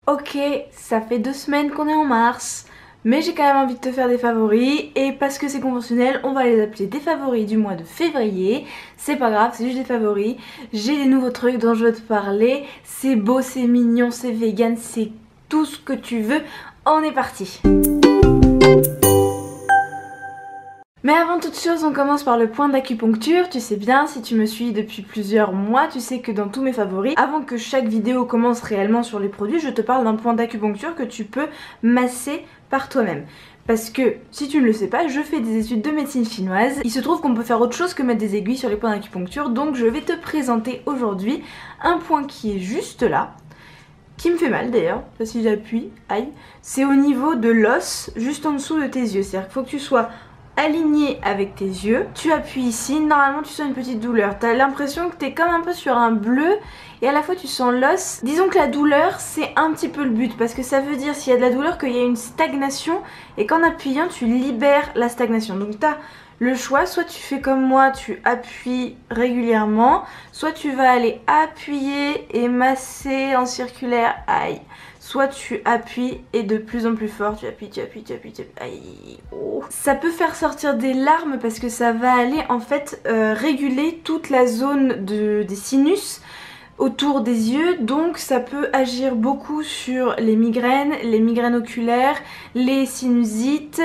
Ok, ça fait 2 semaines qu'on est en mars, mais j'ai quand même envie de te faire des favoris, et parce que c'est conventionnel, on va les appeler des favoris du mois de février. C'est pas grave, c'est juste des favoris. J'ai des nouveaux trucs dont je veux te parler. C'est beau, c'est mignon, c'est vegan, c'est tout ce que tu veux. On est parti. Mais avant toute chose, on commence par le point d'acupuncture. Tu sais bien, si tu me suis depuis plusieurs mois, tu sais que dans tous mes favoris, avant que chaque vidéo commence réellement sur les produits, je te parle d'un point d'acupuncture que tu peux masser par toi-même. Parce que, si tu ne le sais pas, je fais des études de médecine chinoise. Il se trouve qu'on peut faire autre chose que mettre des aiguilles sur les points d'acupuncture, donc je vais te présenter aujourd'hui un point qui est juste là, qui me fait mal d'ailleurs, si j'appuie, aïe. C'est au niveau de l'os, juste en dessous de tes yeux. C'est-à-dire qu'il faut que tu sois aligné avec tes yeux, tu appuies ici, normalement tu sens une petite douleur, t'as l'impression que t'es comme un peu sur un bleu et à la fois tu sens l'os. Disons que la douleur c'est un petit peu le but parce que ça veut dire s'il y a de la douleur qu'il y a une stagnation et qu'en appuyant tu libères la stagnation. Donc t'as le choix, soit tu fais comme moi, tu appuies régulièrement, soit tu vas aller appuyer et masser en circulaire, aïe. Soit tu appuies et de plus en plus fort, tu appuies, aïe, oh. Ça peut faire sortir des larmes parce que ça va aller en fait réguler toute la zone des sinus autour des yeux, donc ça peut agir beaucoup sur les migraines oculaires, les sinusites,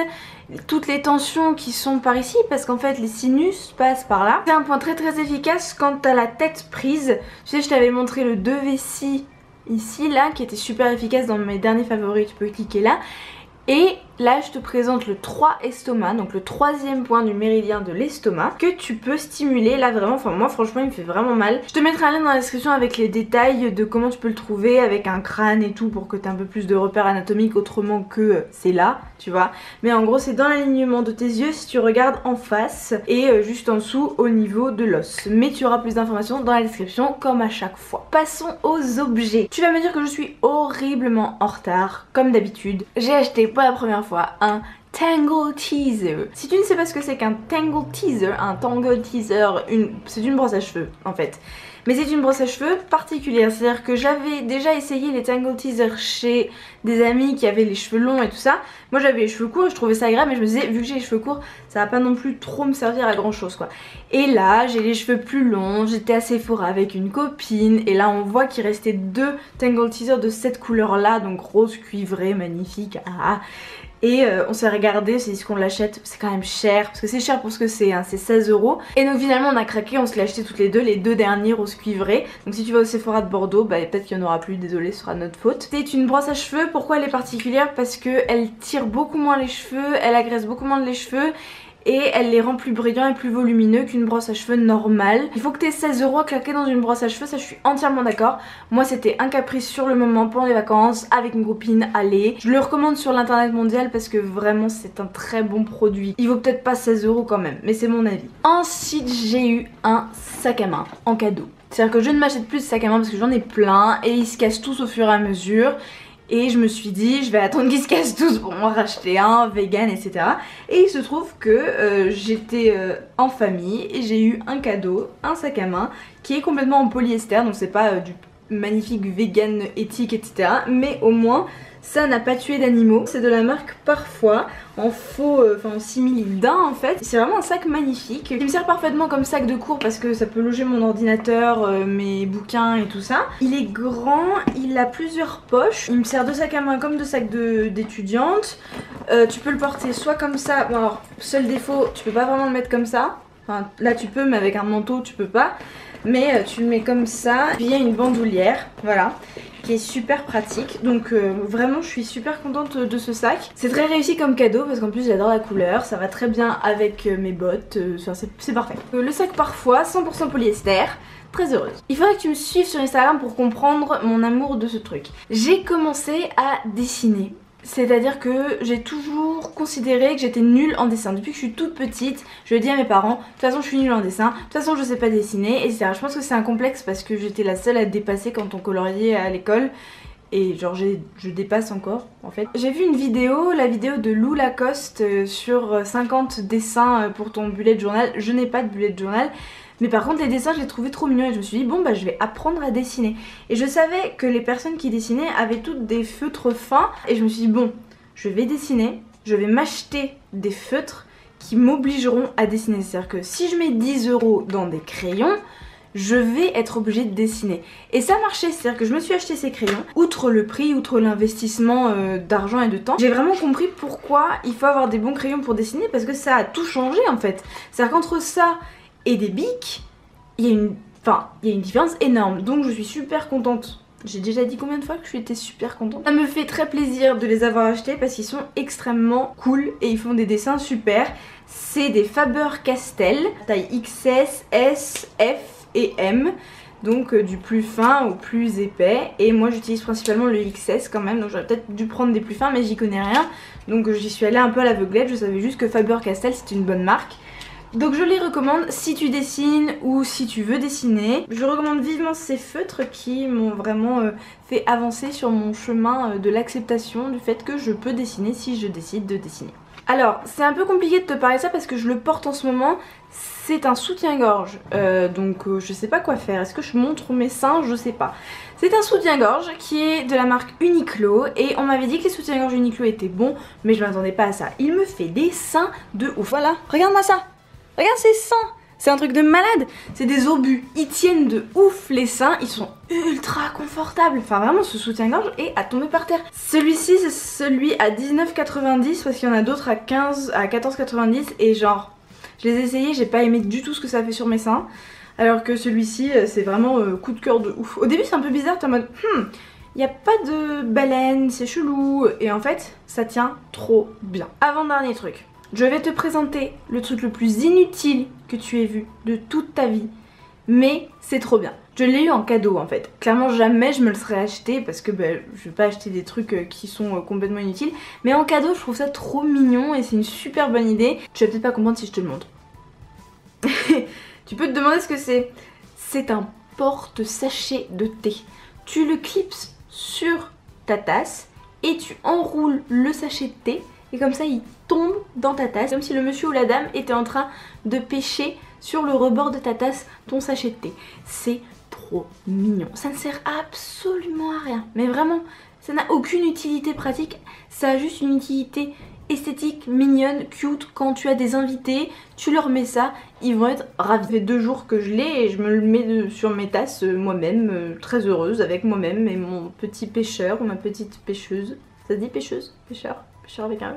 toutes les tensions qui sont par ici parce qu'en fait les sinus passent par là. C'est un point très efficace quand t'as la tête prise. Tu sais, je t'avais montré le 2 vessie ici là qui était super efficace dans mes derniers favoris, tu peux cliquer là. Et là je te présente le 3 estomac, donc le 3e point du méridien de l'estomac que tu peux stimuler là vraiment, enfin moi franchement il me fait vraiment mal. Je te mettrai un lien dans la description avec les détails de comment tu peux le trouver avec un crâne et tout pour que tu aies un peu plus de repères anatomiques autrement que c'est là, tu vois. Mais en gros c'est dans l'alignement de tes yeux si tu regardes en face et juste en dessous au niveau de l'os. Mais tu auras plus d'informations dans la description comme à chaque fois. Passons aux objets. Tu vas me dire que je suis horriblement en retard comme d'habitude. J'ai acheté pour la première fois un Tangle Teezer. Si tu ne sais pas ce que c'est qu'un Tangle Teezer, c'est une brosse à cheveux en fait. Mais c'est une brosse à cheveux particulière, c'est-à-dire que j'avais déjà essayé les Tangle Teezer chez des amis qui avaient les cheveux longs et tout ça. Moi j'avais les cheveux courts et je trouvais ça agréable, mais je me disais vu que j'ai les cheveux courts, ça va pas non plus trop me servir à grand chose quoi. Et là j'ai les cheveux plus longs, j'étais à Sephora avec une copine et là on voit qu'il restait 2 Tangle Teezer de cette couleur là, donc rose cuivré, magnifique. Et on s'est regardé, c'est dit qu'on l'achète, c'est quand même cher, parce que c'est cher pour ce que c'est, hein, c'est 16 €. Et donc finalement on a craqué, on se l'a acheté toutes les deux, les 2 derniers rose cuivrés. Donc si tu vas au Sephora de Bordeaux, bah peut-être qu'il n'y en aura plus, désolé, ce sera de notre faute. C'est une brosse à cheveux, pourquoi elle est particulière? Parce qu'elle tire beaucoup moins les cheveux, elle agresse beaucoup moins les cheveux. Et elle les rend plus brillants et plus volumineux qu'une brosse à cheveux normale. Il faut que tu aies 16 € à claquer dans une brosse à cheveux, ça je suis entièrement d'accord. Moi c'était un caprice sur le moment pendant les vacances avec une copine, allez. Je le recommande sur l'internet mondial parce que vraiment c'est un très bon produit. Il vaut peut-être pas 16 € quand même, mais c'est mon avis. Ensuite j'ai eu un sac à main en cadeau. C'est-à-dire que je ne m'achète plus de sac à main parce que j'en ai plein et ils se cassent tous au fur et à mesure. Et je me suis dit, je vais attendre qu'ils se cassent tous pour m'en racheter un, vegan, etc. Et il se trouve que j'étais en famille et j'ai eu un cadeau, un sac à main qui est complètement en polyester. Donc c'est pas du magnifique vegan éthique, etc. Mais au moins ça n'a pas tué d'animaux. C'est de la marque Parfois, en faux, en simili daim en fait. C'est vraiment un sac magnifique. Il me sert parfaitement comme sac de cours parce que ça peut loger mon ordinateur, mes bouquins et tout ça. Il est grand, il a plusieurs poches. Il me sert de sac à main comme de sac d'étudiante. Tu peux le porter soit comme ça. Bon alors, seul défaut, tu peux pas vraiment le mettre comme ça. Enfin là tu peux mais avec un manteau tu peux pas. Mais tu le mets comme ça. Puis il y a une bandoulière, voilà, qui est super pratique. Donc vraiment je suis super contente de ce sac. C'est très réussi comme cadeau parce qu'en plus j'adore la couleur. Ça va très bien avec mes bottes, c'est parfait. Le sac Parfois, 100% polyester. Très heureuse. Il faudrait que tu me suives sur Instagram pour comprendre mon amour de ce truc. J'ai commencé à dessiner. C'est-à-dire que j'ai toujours considéré que j'étais nulle en dessin. Depuis que je suis toute petite, je le dis à mes parents, de toute façon je suis nulle en dessin, de toute façon je sais pas dessiner, etc. Je pense que c'est un complexe parce que j'étais la seule à dépasser quand on coloriait à l'école. Et genre je dépasse encore en fait. J'ai vu une vidéo, la vidéo de Lou Lacoste sur 50 dessins pour ton bullet journal. Je n'ai pas de bullet journal. Mais par contre les dessins je les trouvais trop mignons et je me suis dit bon bah je vais apprendre à dessiner. Et je savais que les personnes qui dessinaient avaient toutes des feutres fins et je me suis dit bon je vais dessiner, je vais m'acheter des feutres qui m'obligeront à dessiner. C'est-à-dire que si je mets 10 € dans des crayons, je vais être obligée de dessiner. Et ça marchait, c'est-à-dire que je me suis acheté ces crayons. Outre le prix, outre l'investissement d'argent et de temps, j'ai vraiment compris pourquoi il faut avoir des bons crayons pour dessiner, parce que ça a tout changé en fait. C'est-à-dire qu'entre ça et des bics, il y a une différence énorme. Donc je suis super contente. J'ai déjà dit combien de fois que je étais super contente. Ça me fait très plaisir de les avoir achetés parce qu'ils sont extrêmement cool et ils font des dessins super. C'est des Faber-Castell, taille XS, S, F et M, donc du plus fin au plus épais, et moi j'utilise principalement le XS quand même, donc j'aurais peut-être dû prendre des plus fins mais j'y connais rien, donc j'y suis allée un peu à l'aveuglette. Je savais juste que Faber-Castell c'était une bonne marque, donc je les recommande si tu dessines ou si tu veux dessiner. Je recommande vivement ces feutres qui m'ont vraiment fait avancer sur mon chemin de l'acceptation du fait que je peux dessiner si je décide de dessiner. Alors c'est un peu compliqué de te parler de ça parce que je le porte en ce moment. C'est un soutien-gorge, donc je sais pas quoi faire. Est-ce que je montre mes seins? Je sais pas. C'est un soutien-gorge qui est de la marque Uniqlo et on m'avait dit que les soutiens-gorge Uniqlo étaient bons, mais je m'attendais pas à ça. Il me fait des seins de ouf. Voilà, regarde-moi ça. Regarde ces seins. C'est un truc de malade. C'est des obus. Ils tiennent de ouf les seins. Ils sont ultra confortables. Enfin vraiment ce soutien-gorge est à tomber par terre. Celui-ci c'est celui à 19,90 parce qu'il y en a d'autres à 14,90 et genre je les ai essayés, j'ai pas aimé du tout ce que ça fait sur mes seins. Alors que celui-ci c'est vraiment coup de cœur de ouf. Au début c'est un peu bizarre, t'es en mode y a pas de baleine, c'est chelou. Et en fait ça tient trop bien. Avant-dernier truc. Je vais te présenter le truc le plus inutile que tu aies vu de toute ta vie, mais c'est trop bien. Je l'ai eu en cadeau en fait. Clairement jamais je me le serais acheté parce que je vais pas acheter des trucs qui sont complètement inutiles. Mais en cadeau je trouve ça trop mignon et c'est une super bonne idée. Tu vas peut-être pas comprendre si je te le montre. Tu peux te demander ce que c'est. C'est un porte-sachet de thé. Tu le clipses sur ta tasse et tu enroules le sachet de thé. Et comme ça il tombe dans ta tasse, comme si le monsieur ou la dame était en train de pêcher sur le rebord de ta tasse ton sachet de thé. C'est trop mignon. Ça ne sert absolument à rien, mais vraiment, ça n'a aucune utilité pratique. Ça a juste une utilité esthétique, mignonne, cute. Quand tu as des invités, tu leur mets ça, ils vont être ravis. Ça fait 2 jours que je l'ai et je me le mets sur mes tasses moi-même, très heureuse avec moi-même et mon petit pêcheur ou ma petite pêcheuse. Ça se dit pêcheuse? Pêcheur? Pêcheur avec un E.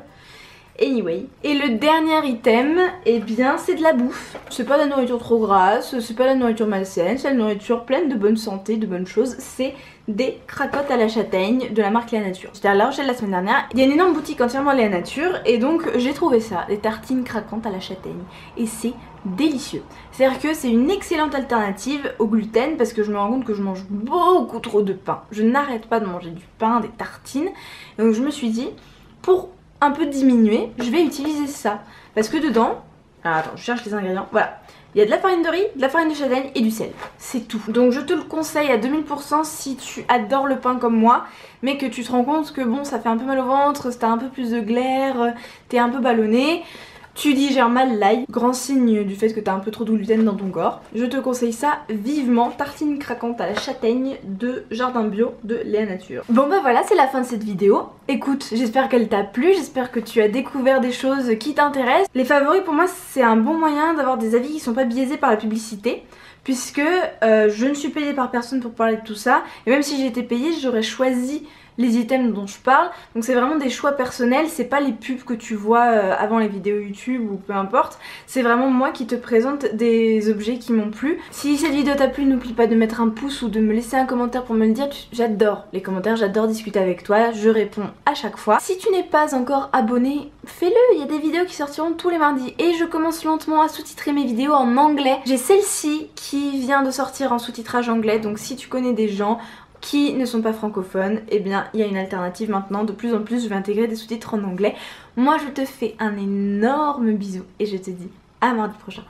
Anyway. Et le dernier item, eh bien c'est de la bouffe. C'est pas de la nourriture trop grasse, c'est pas de la nourriture malsaine, c'est de la nourriture pleine de bonne santé, de bonnes choses. C'est des cracottes à la châtaigne de la marque Léa Nature. J'étais à La Rochelle la semaine dernière, il y a une énorme boutique entièrement Léa Nature et donc j'ai trouvé ça, des tartines craquantes à la châtaigne. Et c'est délicieux. C'est-à-dire que c'est une excellente alternative au gluten parce que je me rends compte que je mange beaucoup trop de pain. Je n'arrête pas de manger du pain, des tartines. Et donc je me suis dit, pour un peu diminuer, je vais utiliser ça. Parce que dedans, alors attends, je cherche les ingrédients, voilà. Il y a de la farine de riz, de la farine de châtaigne et du sel. C'est tout. Donc je te le conseille à 2000% si tu adores le pain comme moi, mais que tu te rends compte que bon, ça fait un peu mal au ventre, si t'as un peu plus de glaire, t'es un peu ballonné. Tu digères mal l'ail, grand signe du fait que t'as un peu trop de gluten dans ton corps. Je te conseille ça vivement, tartine craquante à la châtaigne de Jardin Bio de Léa Nature. Bon bah voilà, c'est la fin de cette vidéo. Écoute, j'espère qu'elle t'a plu, j'espère que tu as découvert des choses qui t'intéressent. Les favoris pour moi c'est un bon moyen d'avoir des avis qui sont pas biaisés par la publicité. Puisque je ne suis payée par personne pour parler de tout ça. Et même si j'ai été payée, j'aurais choisi les items dont je parle. Donc c'est vraiment des choix personnels, c'est pas les pubs que tu vois avant les vidéos YouTube ou peu importe. C'est vraiment moi qui te présente des objets qui m'ont plu. Si cette vidéo t'a plu, n'oublie pas de mettre un pouce ou de me laisser un commentaire pour me le dire. J'adore les commentaires, j'adore discuter avec toi, je réponds à chaque fois. Si tu n'es pas encore abonné, fais-le, il y a des vidéos qui sortiront tous les mardis. Et je commence lentement à sous-titrer mes vidéos en anglais. J'ai celle-ci qui vient de sortir en sous-titrage anglais, donc si tu connais des gens qui ne sont pas francophones, eh bien il y a une alternative maintenant. De plus en plus je vais intégrer des sous-titres en anglais. Moi je te fais un énorme bisou et je te dis à mardi prochain.